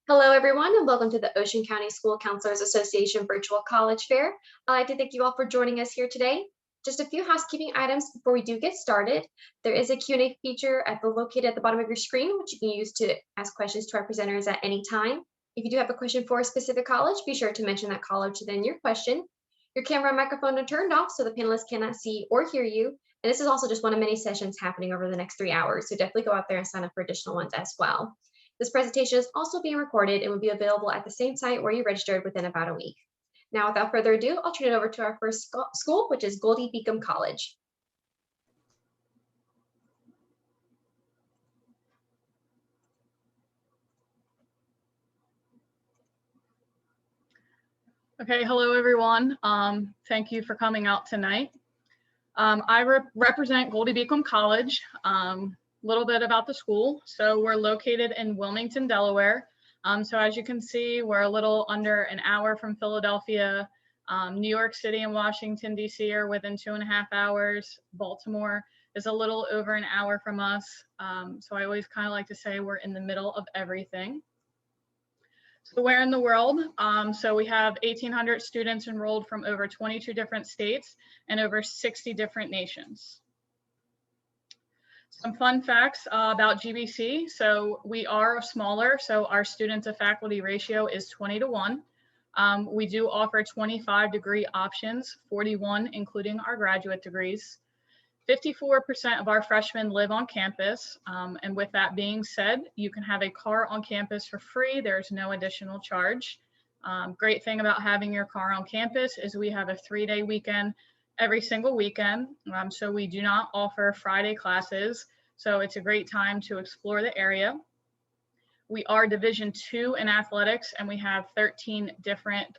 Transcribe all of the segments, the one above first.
Hello, everyone, and welcome to the Ocean County School Counselors Association Virtual College Fair. I'd like to thank you all for joining us here today. Just a few housekeeping items before we do get started. There is a Q&A feature located at the bottom of your screen, which you can use to ask questions to our presenters at any time. If you do have a question for a specific college, be sure to mention that college within your question. Your camera and microphone are turned off so the panelists cannot see or hear you. And this is also just one of many sessions happening over the next 3 hours, so definitely go out there and sign up for additional ones as well. This presentation is also being recorded and will be available at the same site where you registered within about a week. Now, without further ado, I'll turn it over to our first school, which is Goldey-Beacom College. Okay, hello everyone. Thank you for coming out tonight. I represent Goldey-Beacom College. Little bit about the school. So we're located in Wilmington, Delaware. So as you can see, we're a little under an hour from Philadelphia. New York City and Washington, D.C. are within 2.5 hours. Baltimore is a little over an hour from us. So I always kind of like to say we're in the middle of everything. So where in the world? So we have 1,800 students enrolled from over 22 different states and over 60 different nations. Some fun facts about GBC. So we are smaller, so our student to faculty ratio is 20:1. We do offer 25 degree options, 41 including our graduate degrees. 54% of our freshmen live on campus. And with that being said, you can have a car on campus for free. There's no additional charge. Great thing about having your car on campus is we have a 3-day weekend every single weekend. So we do not offer Friday classes. So it's a great time to explore the area. We are Division II in athletics, and we have 13 different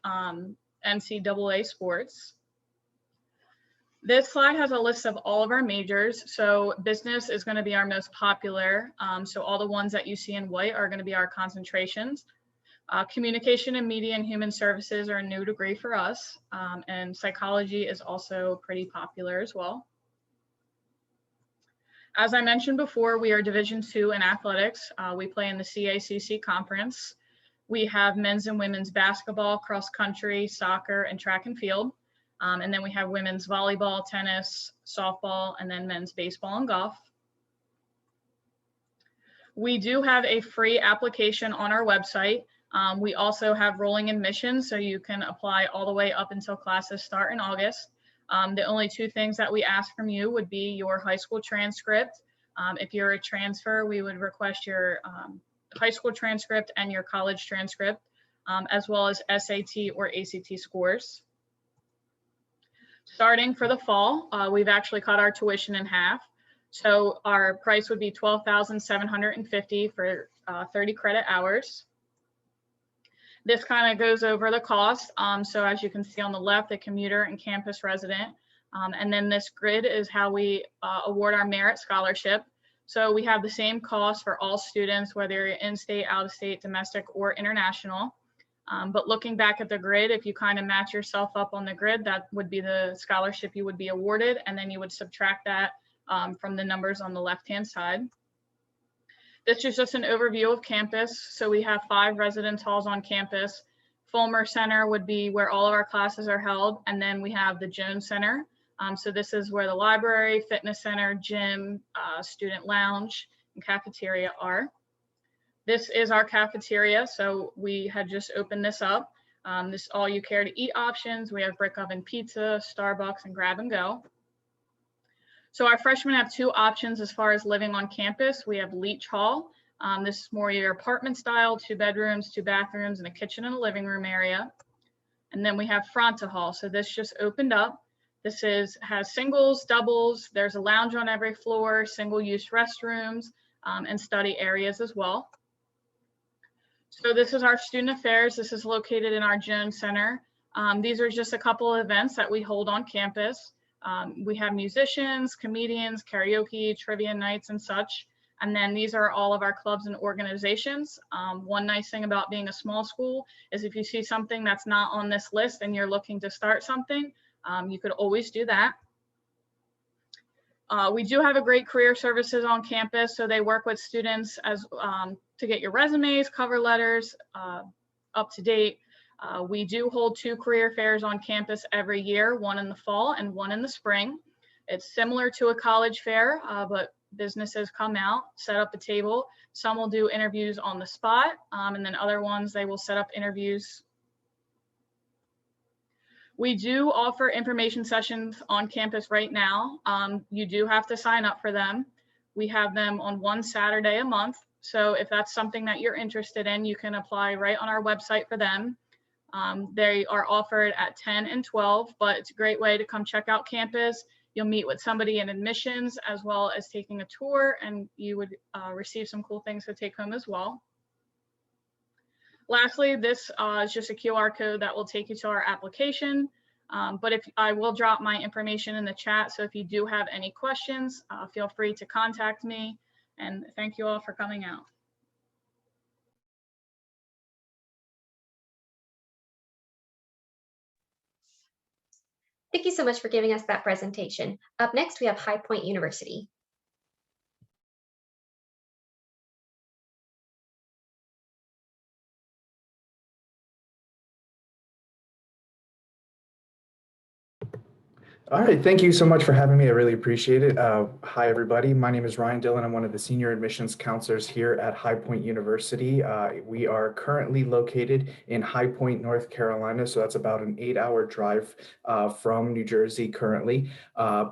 NCAA sports. This slide has a list of all of our majors. So business is going to be our most popular. So all the ones that you see in white are going to be our concentrations. Communication and media and human services are a new degree for us. And psychology is also pretty popular as well. As I mentioned before, we are Division II in athletics. We play in the CACC conference. We have men's and women's basketball, cross country, soccer, and track and field. And then we have women's volleyball, tennis, softball, and then men's baseball and golf. We do have a free application on our website. We also have rolling admissions, so you can apply all the way up until classes start in August. The only 2 things that we ask from you would be your high school transcript. If you're a transfer, we would request your high school transcript and your college transcript, as well as SAT or ACT scores. Starting for the fall, we've actually cut our tuition in half. So our price would be $12,750 for 30 credit hours. This kind of goes over the cost. So as you can see on the left, the commuter and campus resident. And then this grid is how we award our merit scholarship. So we have the same cost for all students, whether you're in-state, out-of-state, domestic, or international. But looking back at the grid, if you kind of match yourself up on the grid, that would be the scholarship you would be awarded, and then you would subtract that from the numbers on the left-hand side. This is just an overview of campus. So we have 5 residence halls on campus. Fulmer Center would be where all of our classes are held, and then we have the Jones Center. So this is where the library, fitness center, gym, student lounge, and cafeteria are. This is our cafeteria, so we had just opened this up. This is all you care to eat options. We have brick oven pizza, Starbucks, and grab and go. So our freshmen have 2 options as far as living on campus. We have Leach Hall. This is more your apartment style, 2 bedrooms, 2 bathrooms, and a kitchen and a living room area. And then we have Fronta Hall. So this just opened up. This has singles, doubles. There's a lounge on every floor, single-use restrooms, and study areas as well. So this is our student affairs. This is located in our Jones Center. These are just a couple of events that we hold on campus. We have musicians, comedians, karaoke, trivia nights, and such. And then these are all of our clubs and organizations. One nice thing about being a small school is if you see something that's not on this list and you're looking to start something, you could always do that. We do have a great career services on campus, so they work with students as to get your resumes, cover letters up to date. We do hold 2 career fairs on campus every year, one in the fall and one in the spring. It's similar to a college fair, but businesses come out, set up a table. Some will do interviews on the spot, and then other ones, they will set up interviews. We do offer information sessions on campus right now. You do have to sign up for them. We have them on one Saturday a month. So if that's something that you're interested in, you can apply right on our website for them. They are offered at 10 and 12, but it's a great way to come check out campus. You'll meet with somebody in admissions as well as taking a tour, and you would receive some cool things to take home as well. Lastly, this is just a QR code that will take you to our application. But I will drop my information in the chat. So if you do have any questions, feel free to contact me. And thank you all for coming out. Thank you so much for giving us that presentation. Up next, we have High Point University. All right, thank you so much for having me. I really appreciate it. Hi, everybody. My name is Ryan Dillon. I'm one of the senior admissions counselors here at High Point University. We are currently located in High Point, North Carolina. So that's about an 8-hour drive from New Jersey currently.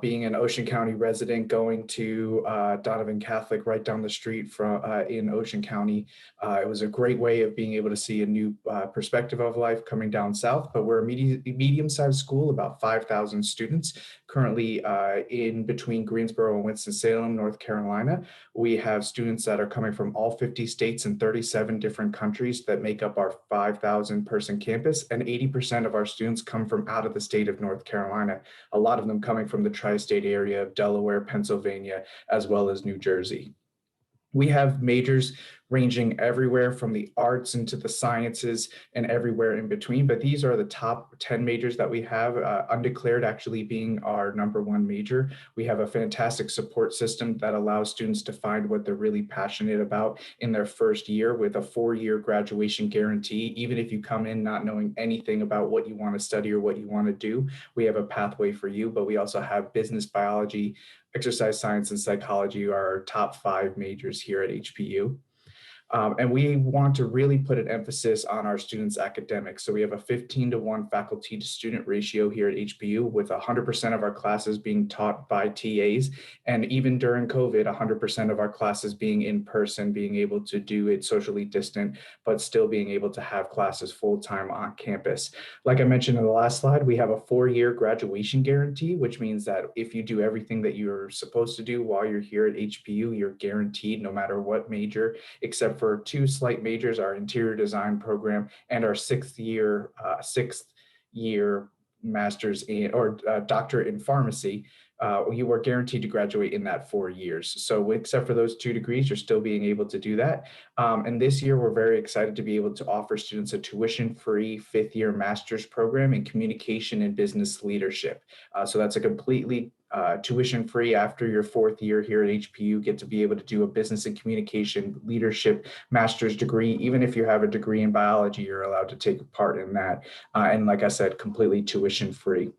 Being an Ocean County resident, going to Donovan Catholic right down the street from in Ocean County. It was a great way of being able to see a new perspective of life coming down south. But we're a medium-sized school, about 5,000 students. Currently in between Greensboro and Winston-Salem, North Carolina. We have students that are coming from all 50 states and 37 different countries that make up our 5,000 person campus, and 80% of our students come from out of the state of North Carolina, a lot of them coming from the tri-state area of Delaware, Pennsylvania, as well as New Jersey. We have majors ranging everywhere from the arts into the sciences and everywhere in between. But these are the top 10 majors that we have, undeclared actually being our #1 major. We have a fantastic support system that allows students to find what they're really passionate about in their first year with a 4-year graduation guarantee. Even if you come in not knowing anything about what you want to study or what you want to do, we have a pathway for you. But we also have business, biology, exercise science, and psychology are our top 5 majors here at HPU. And we want to really put an emphasis on our students' academics. So we have a 15-to-1 faculty to student ratio here at HPU, with 100% of our classes being taught by TAs. And even during COVID, 100% of our classes being in person, being able to do it socially distant, but still being able to have classes full-time on campus. Like I mentioned in the last slide, we have a 4-year graduation guarantee, which means that if you do everything that you're supposed to do while you're here at HPU, you're guaranteed no matter what major, except for 2 slight majors, our interior design program and our 6th year master's in or doctorate in pharmacy. You are guaranteed to graduate in that 4 years. So except for those 2 degrees, you're still being able to do that. And this year, we're very excited to be able to offer students a tuition-free 5th-year master's program in communication and business leadership. So that's a completely tuition-free after your 4th year here at HPU, get to be able to do a business and communication leadership master's degree. Even if you have a degree in biology, you're allowed to take part in that. And like I said, completely tuition-free.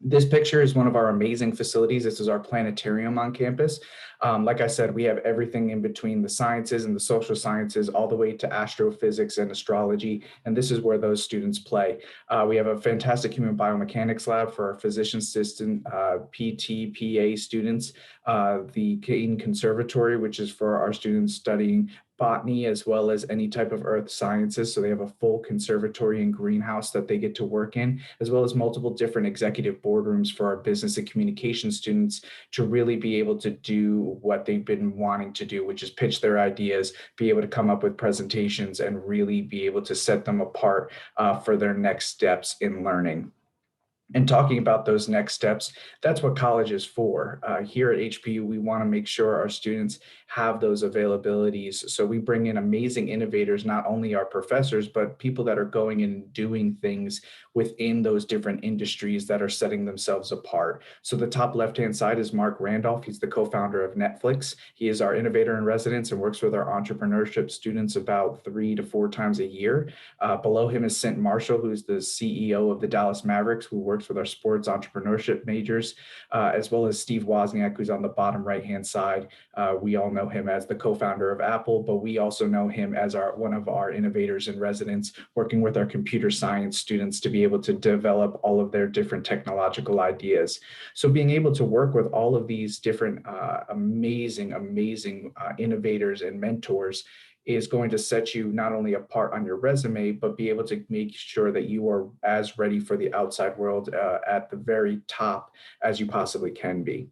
This picture is one of our amazing facilities. This is our planetarium on campus. Like I said, we have everything in between the sciences and the social sciences, all the way to astrophysics and astrology. And this is where those students play. We have a fantastic human biomechanics lab for our physician assistant, PT, PA students. The Caton Conservatory, which is for our students studying botany as well as any type of earth sciences. So they have a full conservatory and greenhouse that they get to work in, as well as multiple different executive boardrooms for our business and communication students to really be able to do what they've been wanting to do, which is pitch their ideas, be able to come up with presentations, and really be able to set them apart for their next steps in learning. And talking about those next steps, that's what college is for. Here at HPU, we want to make sure our students have those availabilities. So we bring in amazing innovators, not only our professors, but people that are going and doing things within those different industries that are setting themselves apart. So the top left-hand side is Mark Randolph. He's the co-founder of Netflix. He is our innovator in residence and works with our entrepreneurship students about 3 to 4 times a year. Below him is Cint Marshall, who's the CEO of the Dallas Mavericks, who works with our sports entrepreneurship majors, as well as Steve Wozniak, who's on the bottom right-hand side. We all know him as the co-founder of Apple, but we also know him as one of our innovators in residence, working with our computer science students to be able to develop all of their different technological ideas. So being able to work with all of these different amazing innovators and mentors is going to set you not only apart on your resume, but be able to make sure that you are as ready for the outside world at the very top as you possibly can be.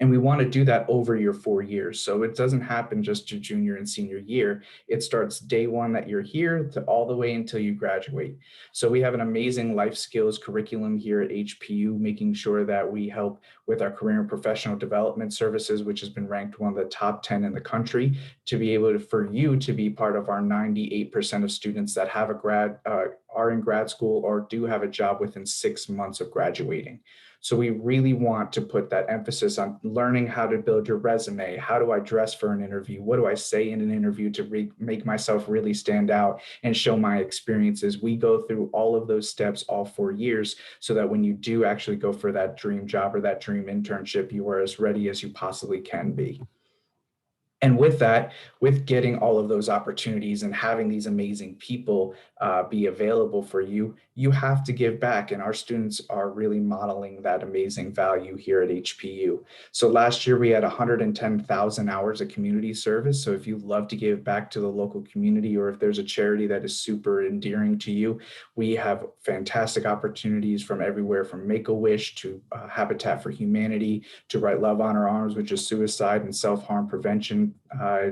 And we want to do that over your 4 years. So it doesn't happen just your junior and senior year. It starts day one that you're here to all the way until you graduate. So we have an amazing life skills curriculum here at HPU, making sure that we help with our career and professional development services, which has been ranked one of the top 10 in the country, to be able to, for you to be part of our 98% of students that have are in grad school or do have a job within 6 months of graduating. So we really want to put that emphasis on learning how to build your resume. How do I dress for an interview? What do I say in an interview to make myself really stand out and show my experiences? We go through all of those steps all 4 years so that when you do actually go for that dream job or that dream internship, you are as ready as you possibly can be. And with that, with getting all of those opportunities and having these amazing people be available for you, you have to give back. And our students are really modeling that amazing value here at HPU. So last year we had 110,000 hours of community service. So if you love to give back to the local community, or if there's a charity that is super endearing to you, we have fantastic opportunities from everywhere from Make-A-Wish to Habitat for Humanity to Right Love Honor Arms, which is suicide and self-harm prevention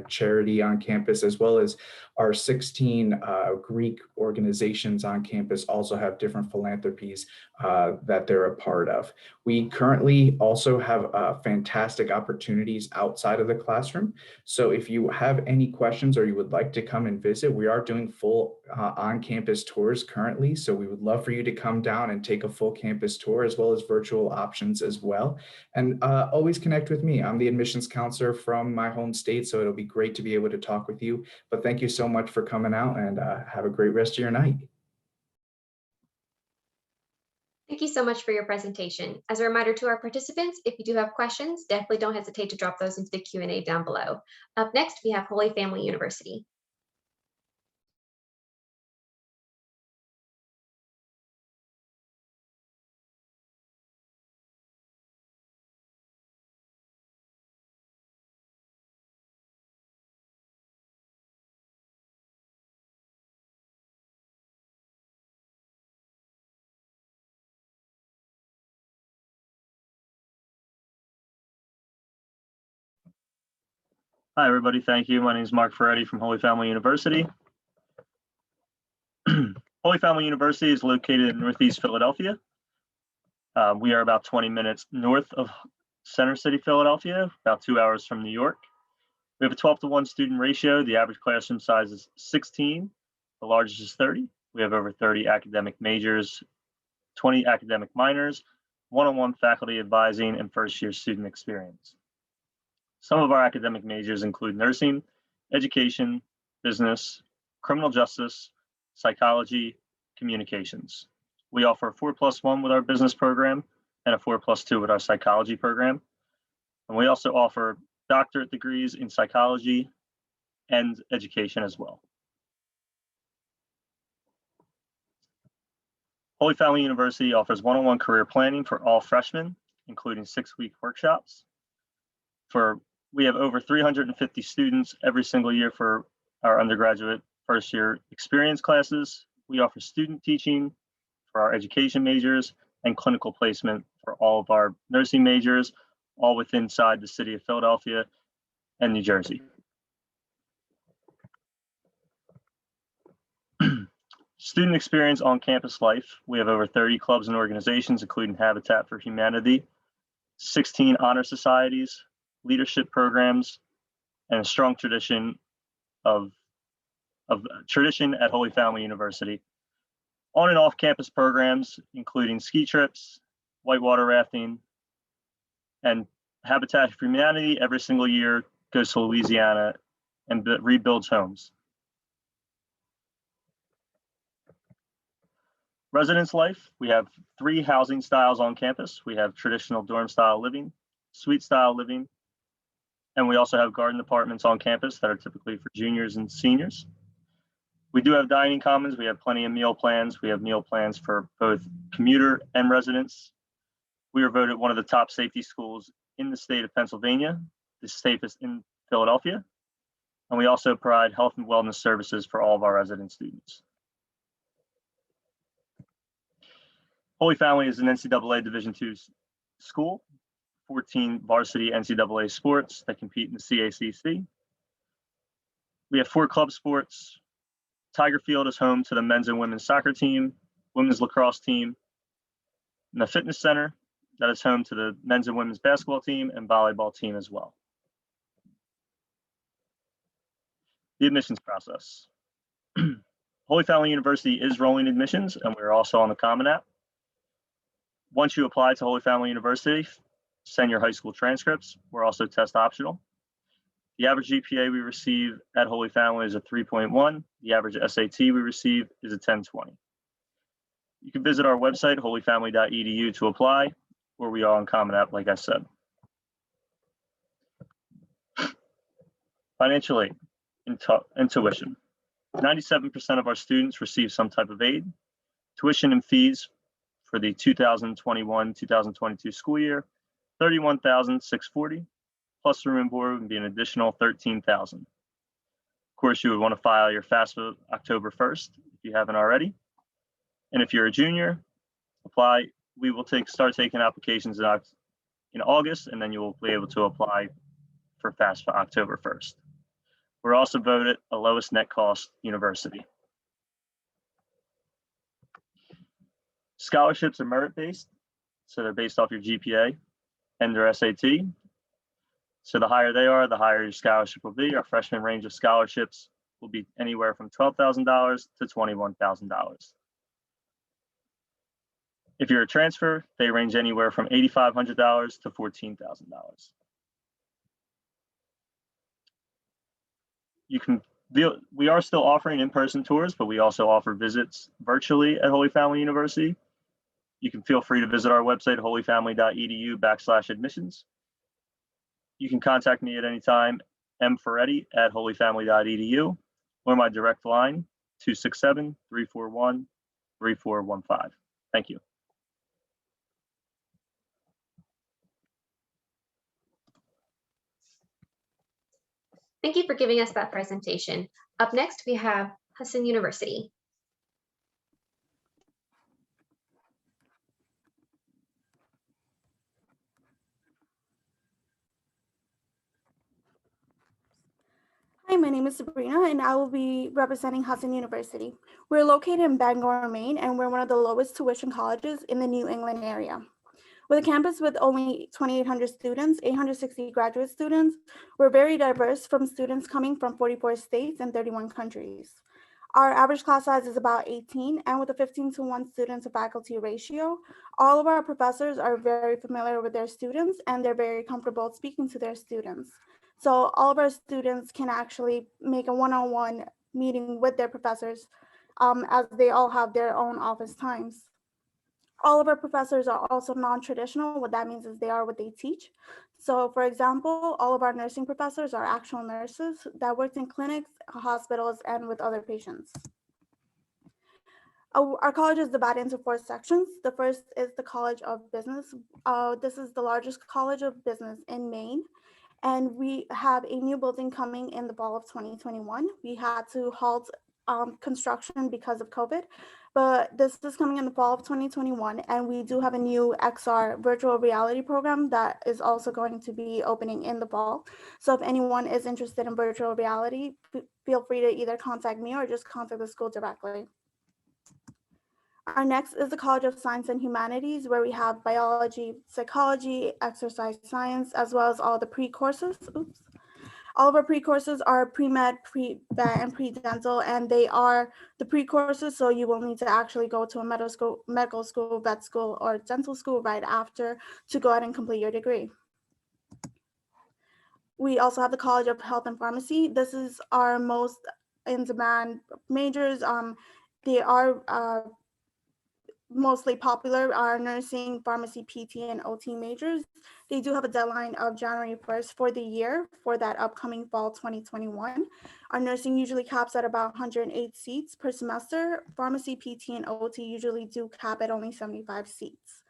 charity on campus, as well as our 16 Greek organizations on campus also have different philanthropies that they're a part of. We currently also have fantastic opportunities outside of the classroom. So if you have any questions or you would like to come and visit, we are doing full on-campus tours currently. So we would love for you to come down and take a full campus tour, as well as virtual options as well. And always connect with me. I'm the admissions counselor from my home state, so it'll be great to be able to talk with you. But thank you so much for coming out, and have a great rest of your night. Thank you so much for your presentation. As a reminder to our participants, if you do have questions, definitely don't hesitate to drop those into the Q&A down below. Up next, we have Holy Family University. Hi, everybody. Thank you. My name is Mark Ferretti from Holy Family University. Holy Family University is located in Northeast Philadelphia. We are about 20 minutes north of Center City, Philadelphia, about 2 hours from New York. We have a 12-to-1 student ratio. The average classroom size is 16. The largest is 30. We have over 30 academic majors, 20 academic minors, one-on-one faculty advising, and first-year student experience. Some of our academic majors include nursing, education, business, criminal justice, psychology, communications. We offer a 4+1 with our business program and a 4+2 with our psychology program. And we also offer doctorate degrees in psychology and education as well. Holy Family University offers one-on-one career planning for all freshmen, including 6-week workshops. We have over 350 students every single year for our undergraduate first year experience classes. We offer student teaching for our education majors and clinical placement for all of our nursing majors, all within inside the city of Philadelphia and New Jersey. Student experience on campus life. We have over 30 clubs and organizations, including Habitat for Humanity, 16 honor societies, leadership programs, and a strong tradition of tradition at Holy Family University. On and off campus programs, including ski trips, whitewater rafting, and Habitat for Humanity every single year goes to Louisiana and rebuilds homes. Residence life, we have 3 housing styles on campus. We have traditional dorm style living, suite style living, and we also have garden apartments on campus that are typically for juniors and seniors. We do have dining commons. We have plenty of meal plans. We have meal plans for both commuter and residents. We are voted one of the top safety schools in the state of Pennsylvania, the safest in Philadelphia. And we also provide health and wellness services for all of our resident students. Holy Family is an NCAA Division II school, 14 varsity NCAA sports that compete in the CACC. We have 4 club sports. Tiger Field is home to the men's and women's soccer team, women's lacrosse team, and the fitness center that is home to the men's and women's basketball team and volleyball team as well. The admissions process. Holy Family University is rolling admissions, and we're also on the Common App. Once you apply to Holy Family University, send your high school transcripts. We're also test optional. The average GPA we receive at Holy Family is a 3.1. The average SAT we receive is a 1020. You can visit our website, holyfamily.edu, to apply, or we are on Common App, like I said. Financial aid and tuition. 97% of our students receive some type of aid. Tuition and fees for the 2021-2022 school year, $31,640. Plus room and board would be an additional $13,000. Of course, you would want to file your FAFSA October 1st if you haven't already. And if you're a junior, apply. We will start taking applications in August, and then you will be able to apply for FAFSA October 1st. We're also voted a lowest net cost university. Scholarships are merit-based, so they're based off your GPA and their SAT. So the higher they are, the higher your scholarship will be. Our freshman range of scholarships will be anywhere from $12,000 to $21,000. If you're a transfer, they range anywhere from $8,500 to $14,000. We are still offering in-person tours, but we also offer visits virtually at Holy Family University. You can feel free to visit our website, holyfamily.edu/admissions. You can contact me at any time, mferretti@holyfamily.edu, or my direct line, 267-341-3415. Thank you. Thank you for giving us that presentation. Up next, we have Husson University. Hi, my name is Sabrina, and I will be representing Husson University. We're located in Bangor, Maine, and we're one of the lowest tuition colleges in the New England area. With a campus with only 2,800 students, 860 graduate students, we're very diverse, from students coming from 44 states and 31 countries. Our average class size is about 18, and with a 15-to-1 student to faculty ratio, all of our professors are very familiar with their students, and they're very comfortable speaking to their students. So all of our students can actually make a one-on-one meeting with their professors, as they all have their own office times. All of our professors are also non-traditional. What that means is they are what they teach. So for example, all of our nursing professors are actual nurses that worked in clinics, hospitals, and with other patients. Our college is divided into 4 sections. The first is the College of Business. This is the largest college of business in Maine. And we have a new building coming in the fall of 2021. We had to halt construction because of COVID, but this is coming in the fall of 2021. And we do have a new XR virtual reality program that is also going to be opening in the fall. So if anyone is interested in virtual reality, feel free to either contact me or just contact the school directly. Our next is the College of Science and Humanities, where we have biology, psychology, exercise science, as well as all the pre-courses. Oops. All of our pre-courses are pre-med, pre-vet, and pre-dental, and they are the pre-courses, so you will need to actually go to a medical school, vet school, or dental school right after to go ahead and complete your degree. We also have the College of Health and Pharmacy. This is our most in-demand majors. They are mostly popular are nursing, pharmacy, PT, and OT majors. They do have a deadline of January 1st for the year for that upcoming fall 2021. Our nursing usually caps at about 108 seats per semester. Pharmacy, PT, and OT usually do cap at only 75 seats.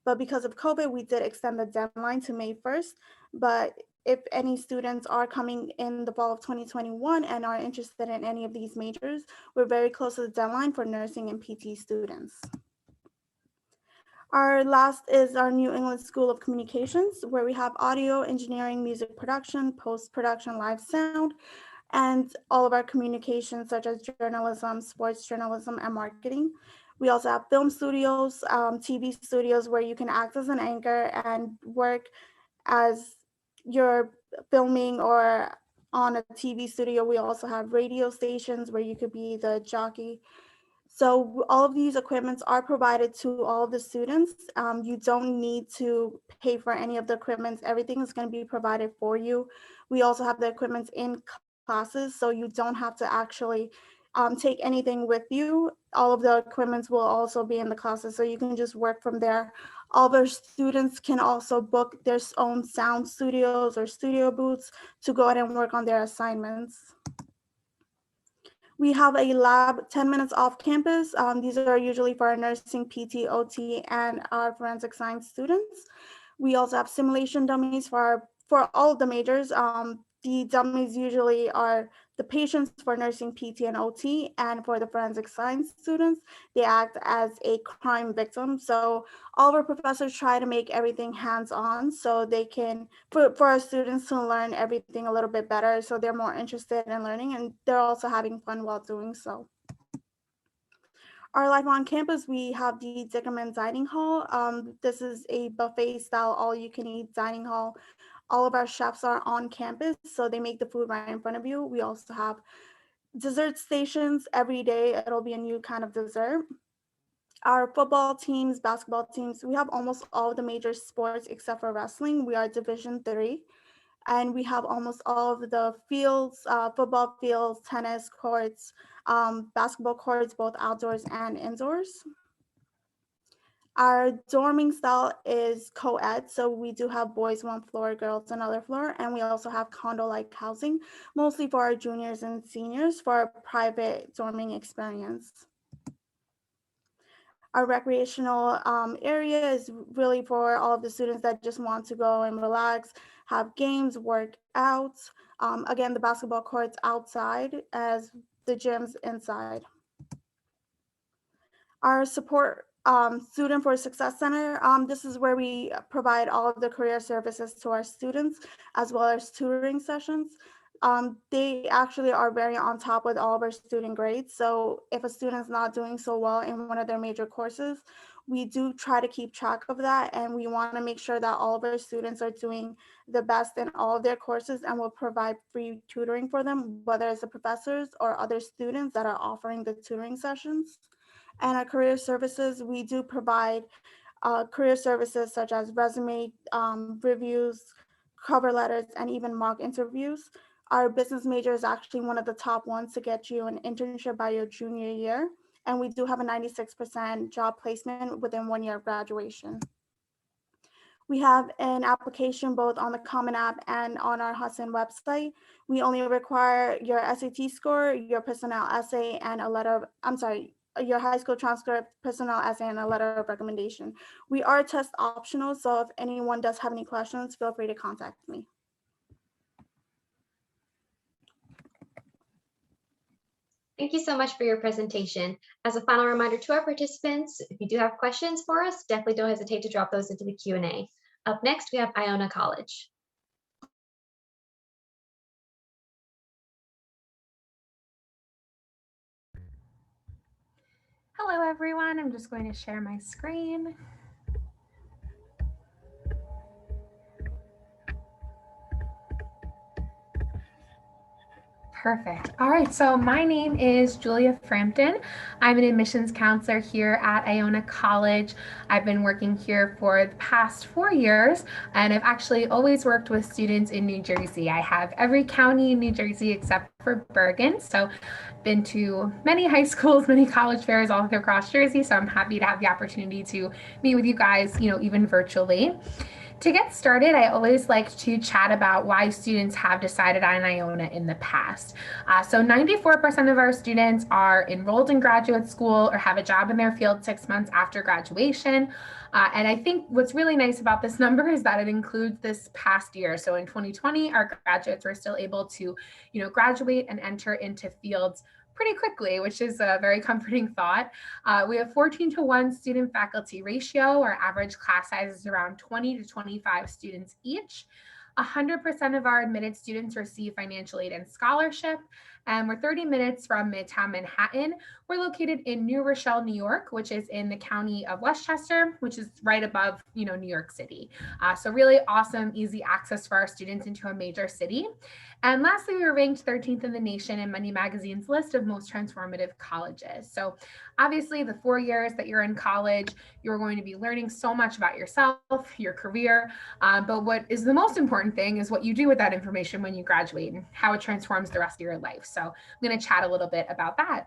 But because of COVID, we did extend the deadline to May 1st. But if any students are coming in the fall of 2021 and are interested in any of these majors, we're very close to the deadline for nursing and PT students. Our last is our New England School of Communications, where we have audio, engineering, music production, post-production, live sound, and all of our communications such as journalism, sports journalism, and marketing. We also have film studios, TV studios where you can act as an anchor and work as you're filming or on a TV studio. We also have radio stations where you could be the jockey. So all of these equipments are provided to all of the students. You don't need to pay for any of the equipments. Everything is going to be provided for you. We also have the equipment in classes, so you don't have to actually take anything with you. All of the equipments will also be in the classes, so you can just work from there. All of our students can also book their own sound studios or studio booths to go ahead and work on their assignments. We have a lab 10 minutes off campus. These are usually for our nursing, PT, OT, and our forensic science students. We also have simulation dummies for all of the majors. The dummies usually are the patients for nursing, PT, and OT, and for the forensic science students, they act as a crime victim. So all of our professors try to make everything hands-on so they can, for our students to learn everything a little bit better, so they're more interested in learning, and they're also having fun while doing so. Our life on campus, we have the Dickerman Dining Hall. This is a buffet style, all-you-can-eat dining hall. All of our chefs are on campus, so they make the food right in front of you. We also have dessert stations every day. It'll be a new kind of dessert. Our football teams, basketball teams, we have almost all of the major sports except for wrestling. We are Division III, and we have almost all of the fields, football fields, tennis courts, basketball courts, both outdoors and indoors. Our dorming style is co-ed, so we do have boys one floor, girls another floor, and we also have condo-like housing, mostly for our juniors and seniors for a private dorming experience. Our recreational area is really for all of the students that just want to go and relax, have games, work out. Again, the basketball courts outside as the gyms inside. Our support Student for Success Center, this is where we provide all of the career services to our students as well as tutoring sessions. They actually are very on top with all of our student grades. So if a student's not doing so well in one of their major courses, we do try to keep track of that, and we want to make sure that all of our students are doing the best in all of their courses, and we'll provide free tutoring for them, whether it's the professors or other students that are offering the tutoring sessions. And our career services, we do provide career services such as resume reviews, cover letters, and even mock interviews. Our business major is actually one of the top ones to get you an internship by your junior year. And we do have a 96% job placement within 1 year of graduation. We have an application both on the Common App and on our Husson website. We only require your SAT score, your personnel essay, and a letter of, your high school transcript, personnel essay, and a letter of recommendation. We are test optional, so if anyone does have any questions, feel free to contact me. Thank you so much for your presentation. As a final reminder to our participants, if you do have questions for us, definitely don't hesitate to drop those into the Q&A. Up next, we have Iona College. Hello, everyone. I'm just going to share my screen. Perfect. All right, so my name is Julia Frampton. I'm an admissions counselor here at Iona College. I've been working here for the past 4 years, and I've actually always worked with students in New Jersey. I have every county in New Jersey except for Bergen, so been to many high schools, many college fairs all across Jersey, so I'm happy to have the opportunity to meet with you guys, even virtually. To get started, I always like to chat about why students have decided on Iona in the past. So 94% of our students are enrolled in graduate school or have a job in their field 6 months after graduation. And I think what's really nice about this number is that it includes this past year. So in 2020, our graduates were still able to, graduate and enter into fields pretty quickly, which is a very comforting thought. We have 14-to-1 student faculty ratio. Our average class size is around 20 to 25 students each. 100% of our admitted students receive financial aid and scholarship, and we're 30 minutes from Midtown Manhattan. We're located in New Rochelle, New York, which is in the county of Westchester, which is right above, New York City. So really awesome, easy access for our students into a major city. And lastly, we were ranked 13th in the nation in Money Magazine's list of most transformative colleges. So obviously the 4 years that you're in college, you're going to be learning so much about yourself, your career, but what is the most important thing is what you do with that information when you graduate and how it transforms the rest of your life. So I'm going to chat a little bit about that.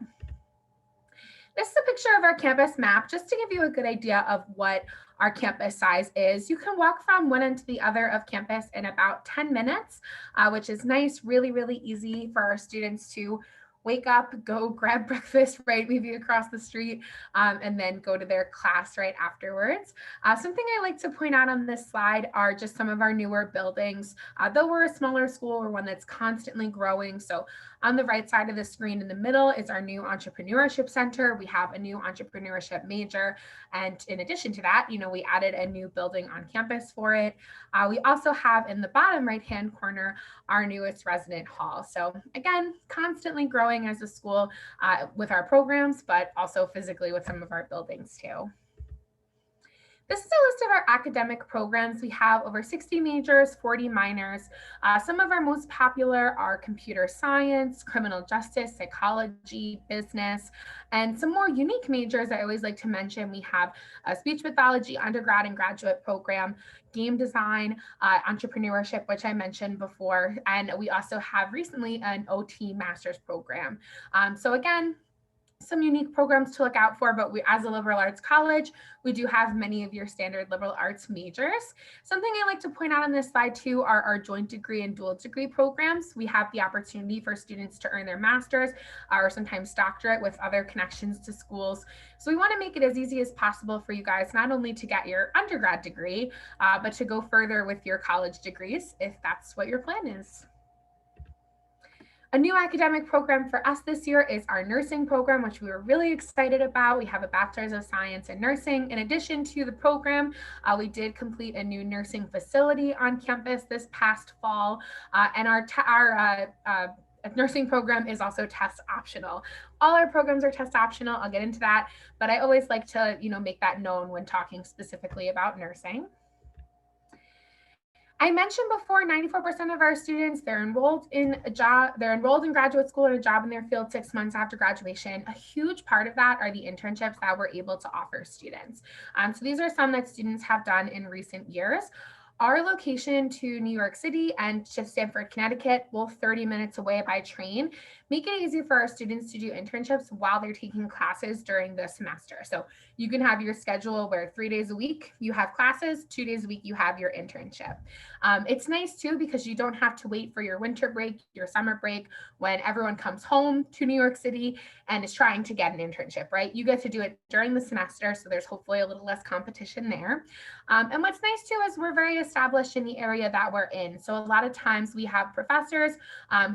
This is a picture of our campus map, just to give you a good idea of what our campus size is. You can walk from one end to the other of campus in about 10 minutes, which is nice, really, really easy for our students to wake up, go grab breakfast right maybe across the street, and then go to their class right afterwards. Something I like to point out on this slide are just some of our newer buildings. Though we're a smaller school, we're one that's constantly growing. So on the right side of the screen in the middle is our new entrepreneurship center. We have a new entrepreneurship major. And in addition to that, we added a new building on campus for it. We also have in the bottom right-hand corner our newest resident hall. So again, constantly growing as a school with our programs, but also physically with some of our buildings too. This is a list of our academic programs. We have over 60 majors, 40 minors. Some of our most popular are computer science, criminal justice, psychology, business, and some more unique majors I always like to mention. We have a speech pathology undergrad and graduate program, game design, entrepreneurship, which I mentioned before, and we also have recently an OT master's program. So again, some unique programs to look out for, but we, as a liberal arts college, we do have many of your standard liberal arts majors. Something I like to point out on this slide too are our joint degree and dual degree programs. We have the opportunity for students to earn their master's or sometimes doctorate with other connections to schools. So we want to make it as easy as possible for you guys, not only to get your undergrad degree, but to go further with your college degrees if that's what your plan is. A new academic program for us this year is our nursing program, which we were really excited about. We have a bachelor's of science in nursing. In addition to the program, we did complete a new nursing facility on campus this past fall, and our nursing program is also test optional. All our programs are test optional. I'll get into that, but I always like to, make that known when talking specifically about nursing. I mentioned before, 94% of our students, they're enrolled in graduate school or a job in their field 6 months after graduation. A huge part of that are the internships that we're able to offer students. So these are some that students have done in recent years. Our location to New York City and to Stamford, Connecticut, both 30 minutes away by train, make it easy for our students to do internships while they're taking classes during the semester. So you can have your schedule where 3 days a week you have classes, 2 days a week you have your internship. It's nice too because you don't have to wait for your winter break, your summer break, when everyone comes home to New York City and is trying to get an internship, right? You get to do it during the semester, so there's hopefully a little less competition there. And what's nice too is we're very established in the area that we're in. So a lot of times we have professors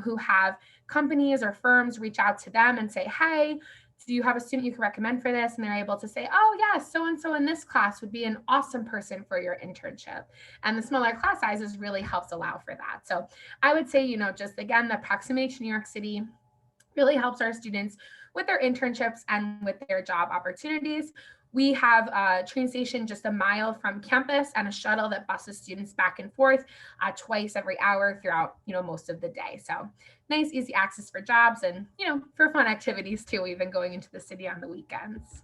who have companies or firms reach out to them and say, hey, do you have a student you can recommend for this? And they're able to say, oh yes, so-and-so in this class would be an awesome person for your internship. And the smaller class sizes really helps allow for that. So I would say, just again, the proximity to New York City really helps our students with their internships and with their job opportunities. We have a train station just a mile from campus and a shuttle that buses students back and forth twice every hour throughout, most of the day. So nice, easy access for jobs and, for fun activities too, even going into the city on the weekends.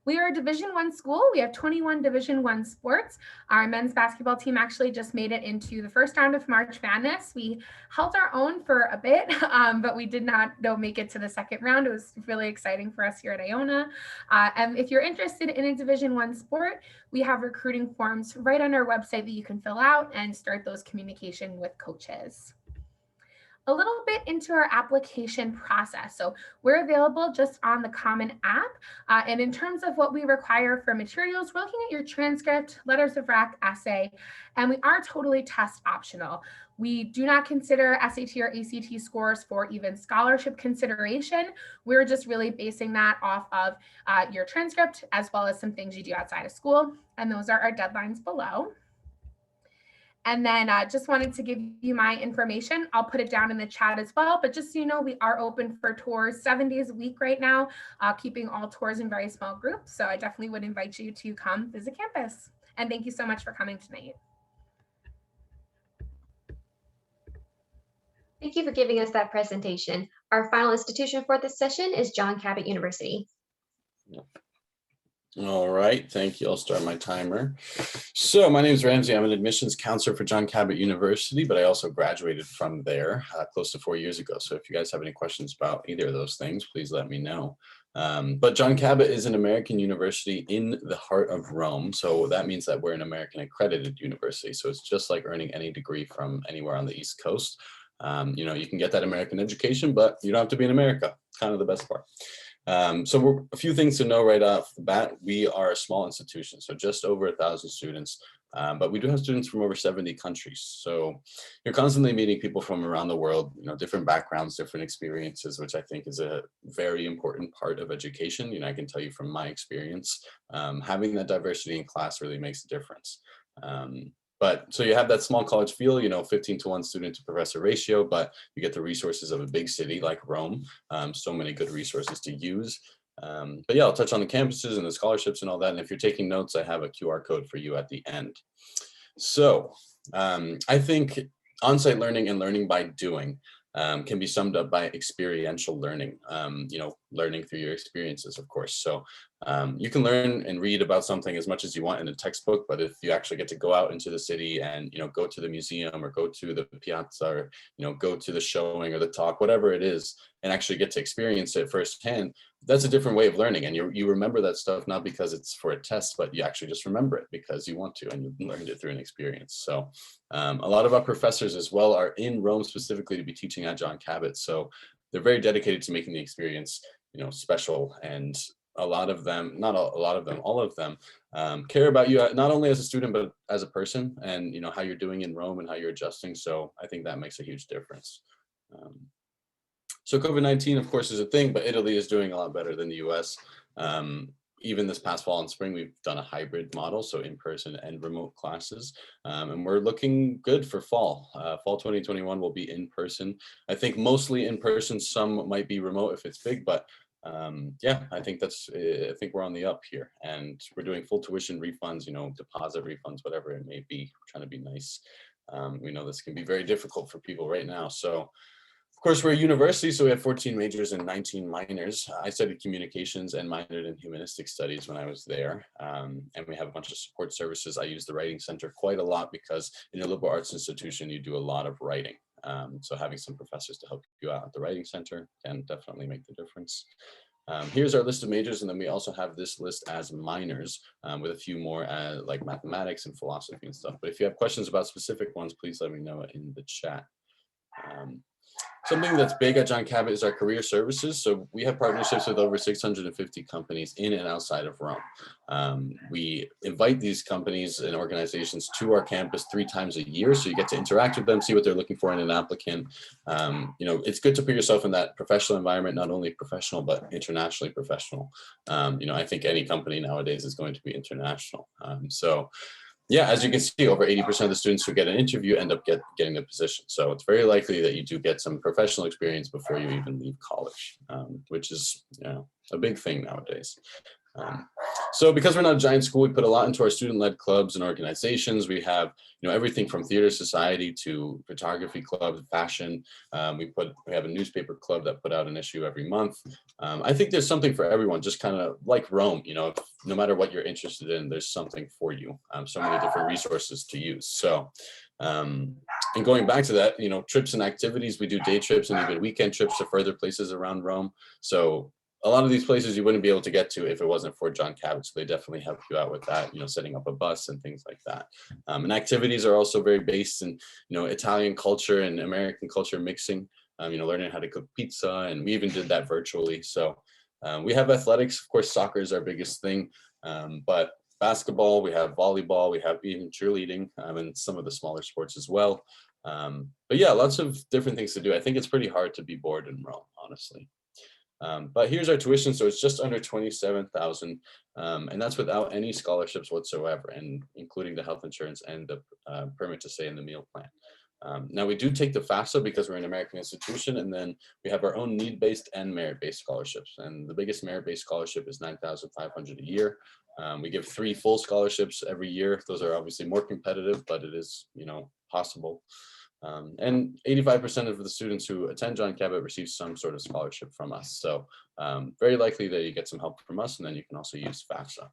We are a Division I school. We have 21 Division I sports. Our men's basketball team actually just made it into the first round of March Madness. We held our own for a bit, but we did not make it to the second round. It was really exciting for us here at Iona. And if you're interested in a Division I sport, we have recruiting forms right on our website that you can fill out and start those communication with coaches. A little bit into our application process. So we're available just on the Common App. And in terms of what we require for materials, we're looking at your transcript, letters of rec, essay, and we are totally test optional. We do not consider SAT or ACT scores for even scholarship consideration. We're just really basing that off of your transcript as well as some things you do outside of school. And those are our deadlines below. And then just wanted to give you my information. I'll put it down in the chat as well, but just so you know, we are open for tours 7 days a week right now, keeping all tours in very small groups. So I definitely would invite you to come visit campus. And thank you so much for coming tonight. Thank you for giving us that presentation. Our final institution for this session is John Cabot University. All right, thank you. I'll start my timer. So my name is Ramsey. I'm an admissions counselor for John Cabot University, but I also graduated from there close to 4 years ago. So if you guys have any questions about either of those things, please let me know. But John Cabot is an American university in the heart of Rome. So that means that we're an American accredited university. So it's just like earning any degree from anywhere on the East Coast. You can get that American education, but you don't have to be in America. Kind of the best part. So a few things to know right off the bat. We are a small institution, so just over 1,000 students, but we do have students from over 70 countries. So you're constantly meeting people from around the world, different backgrounds, different experiences, which I think is a very important part of education. I can tell you from my experience, having that diversity in class really makes a difference. But so you have that small college feel, 15-to-1 student to professor ratio, but you get the resources of a big city like Rome. So many good resources to use. But yeah, I'll touch on the campuses and the scholarships and all that. And if you're taking notes, I have a QR code for you at the end. So I think on-site learning and learning by doing can be summed up by experiential learning, learning through your experiences, of course. So you can learn and read about something as much as you want in a textbook, but if you actually get to go out into the city and, go to the museum or go to the piazza or, go to the showing or the talk, whatever it is, and actually get to experience it firsthand, that's a different way of learning. And you remember that stuff, not because it's for a test, but you actually just remember it because you want to, and you learned it through an experience. So a lot of our professors as well are in Rome specifically to be teaching at John Cabot. So they're very dedicated to making the experience, special. And a lot of them, not a lot of them, all of them care about you, not only as a student, but as a person and, how you're doing in Rome and how you're adjusting. So I think that makes a huge difference. So COVID-19, of course, is a thing, but Italy is doing a lot better than the US. Even this past fall and spring, we've done a hybrid model, so in-person and remote classes. And we're looking good for fall. Fall 2021 will be in person. I think mostly in person, some might be remote if it's big, but yeah, I think we're on the up here, and we're doing full tuition refunds, deposit refunds, whatever it may be. We're trying to be nice. We know this can be very difficult for people right now. So of course, we're a university, so we have 14 majors and 19 minors. I studied communications and minored in humanistic studies when I was there. And we have a bunch of support services. I use the Writing Center quite a lot because in a liberal arts institution, you do a lot of writing. So having some professors to help you out at the Writing Center can definitely make the difference. Here's our list of majors, and then we also have this list as minors with a few more like mathematics and philosophy and stuff. But if you have questions about specific ones, please let me know in the chat. Something that's big at John Cabot is our career services. So we have partnerships with over 650 companies in and outside of Rome. We invite these companies and organizations to our campus 3 times a year. So you get to interact with them, see what they're looking for in an applicant. It's good to put yourself in that professional environment, not only professional, but internationally professional. I think any company nowadays is going to be international. So yeah, as you can see, over 80% of the students who get an interview end up getting the position. So it's very likely that you do get some professional experience before you even leave college, which is, you know, a big thing nowadays. So because we're not a giant school, we put a lot into our student-led clubs and organizations. We have, you know, everything from theater society to photography clubs, fashion. We have a newspaper club that put out an issue every month. I think there's something for everyone, just kind of like Rome, you know, no matter what you're interested in, there's something for you. So many different resources to use. So, and going back to that, you know, trips and activities, we do day trips and even weekend trips to further places around Rome. So a lot of these places you wouldn't be able to get to if it wasn't for John Cabot. So they definitely help you out with that, you know, setting up a bus and things like that. And activities are also very based in, you know, Italian culture and American culture mixing, you know, learning how to cook pizza. And we even did that virtually. So we have athletics. Of course, soccer is our biggest thing, but basketball, we have volleyball, we have even cheerleading, and some of the smaller sports as well. But yeah, lots of different things to do. I think it's pretty hard to be bored in Rome, honestly. But here's our tuition. So it's just under 27,000, and that's without any scholarships whatsoever, and including the health insurance and the permit to stay in the meal plan. Now we do take the FAFSA because we're an American institution, and then we have our own need-based and merit-based scholarships. And the biggest merit-based scholarship is $9,500 a year. We give 3 full scholarships every year. Those are obviously more competitive, but it is, you know, possible. And 85% of the students who attend John Cabot receive some sort of scholarship from us. So very likely that you get some help from us, and then you can also use FAFSA.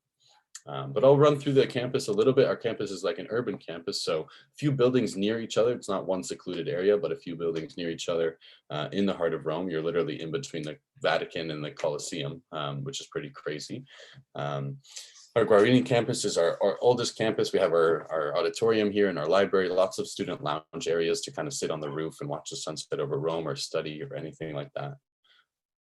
But I'll run through the campus a little bit. Our campus is like an urban campus, so a few buildings near each other. It's not one secluded area, but a few buildings near each other in the heart of Rome. You're literally in between the Vatican and the Colosseum, which is pretty crazy. Our Guarini campus is our oldest campus. We have our auditorium here and our library, lots of student lounge areas to kind of sit on the roof and watch the sunset over Rome or study or anything like that.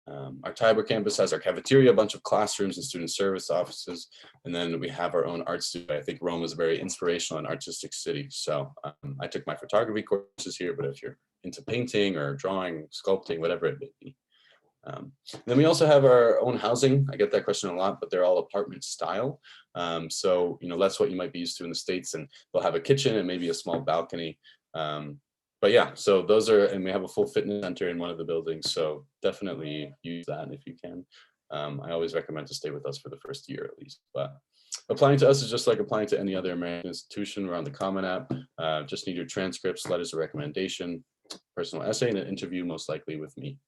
Our Tiber campus has our cafeteria, a bunch of classrooms and student service offices. And then we have our own art studio. I think Rome is a very inspirational and artistic city. So I took my photography courses here, but if you're into painting or drawing, sculpting, whatever it may be. Then we also have our own housing. I get that question a lot, but they're all apartment style. So, you know, that's what you might be used to in the States, and they'll have a kitchen and maybe a small balcony. But yeah, so those are, and we have a full fitness center in one of the buildings. So definitely use that if you can. I always recommend to stay with us for the first year at least, but applying to us is just like applying to any other American institution. We're on the Common App. Just need your transcripts, letters of recommendation, personal essay, and an interview most likely with me.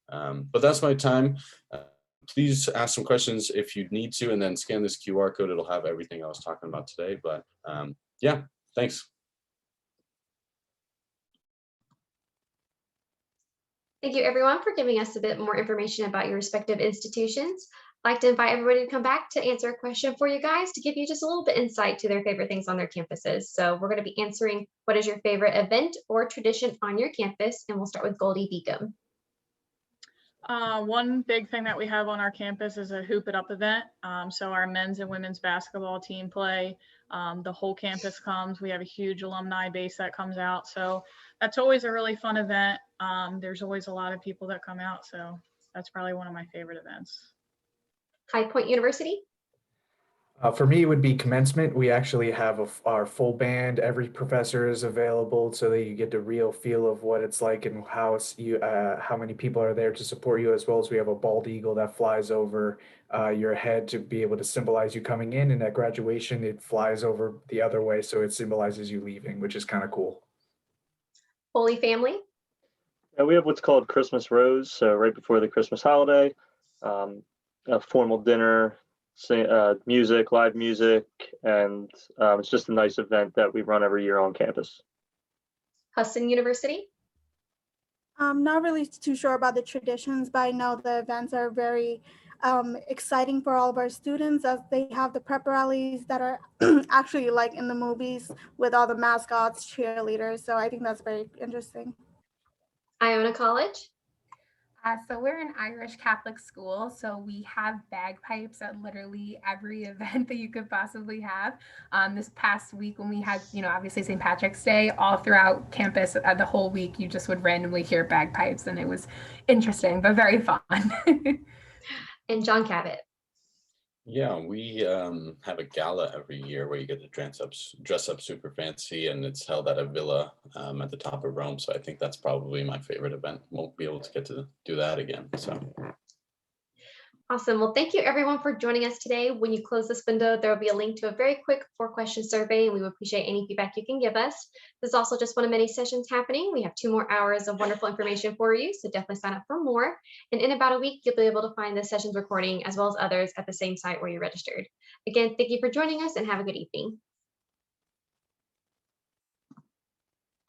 But that's my time. Please ask some questions if you need to, and then scan this QR code. It'll have everything I was talking about today. But yeah, thanks. Thank you, everyone, for giving us a bit more information about your respective institutions. I'd like to invite everybody to come back to answer a question for you guys to give you just a little bit insight to their favorite things on their campuses. So we're going to be answering what is your favorite event or tradition on your campus, and we'll start with Goldey-Beacom. One big thing that we have on our campus is a Hoop It Up event. So our men's and women's basketball team play. The whole campus comes. We have a huge alumni base that comes out. So that's always a really fun event. There's always a lot of people that come out. So that's probably one of my favorite events. High Point University. For me, it would be commencement. We actually have our full band. Every professor is available so that you get the real feel of what it's like and how many people are there to support you, as well as we have a bald eagle that flies over your head to be able to symbolize you coming in. And at graduation, it flies over the other way. So it symbolizes you leaving, which is kind of cool. Holy Family. Yeah, we have what's called Christmas Rose. So right before the Christmas holiday, a formal dinner, music, live music, and it's just a nice event that we run every year on campus. Husson University. I'm not really too sure about the traditions, but I know the events are very exciting for all of our students, as they have the prep rallies that are actually like in the movies with all the mascots, cheerleaders. So I think that's very interesting. Iona College. So we're an Irish Catholic school, so we have bagpipes at literally every event that you could possibly have. This past week when we had, obviously St. Patrick's Day, all throughout campus the whole week, you just would randomly hear bagpipes, and it was interesting, but very fun. And John Cabot. Yeah, we have a gala every year where you get to dress up super fancy, and it's held at a villa at the top of Rome. So I think that's probably my favorite event. Won't be able to get to do that again. So Awesome. Well, thank you everyone for joining us today. When you close this window, there will be a link to a very quick 4-question survey, and we would appreciate any feedback you can give us. This is also just one of many sessions happening. We have 2 more hours of wonderful information for you, so definitely sign up for more. And in about a week, you'll be able to find the sessions recording as well as others at the same site where you registered. Again, thank you for joining us and have a good evening.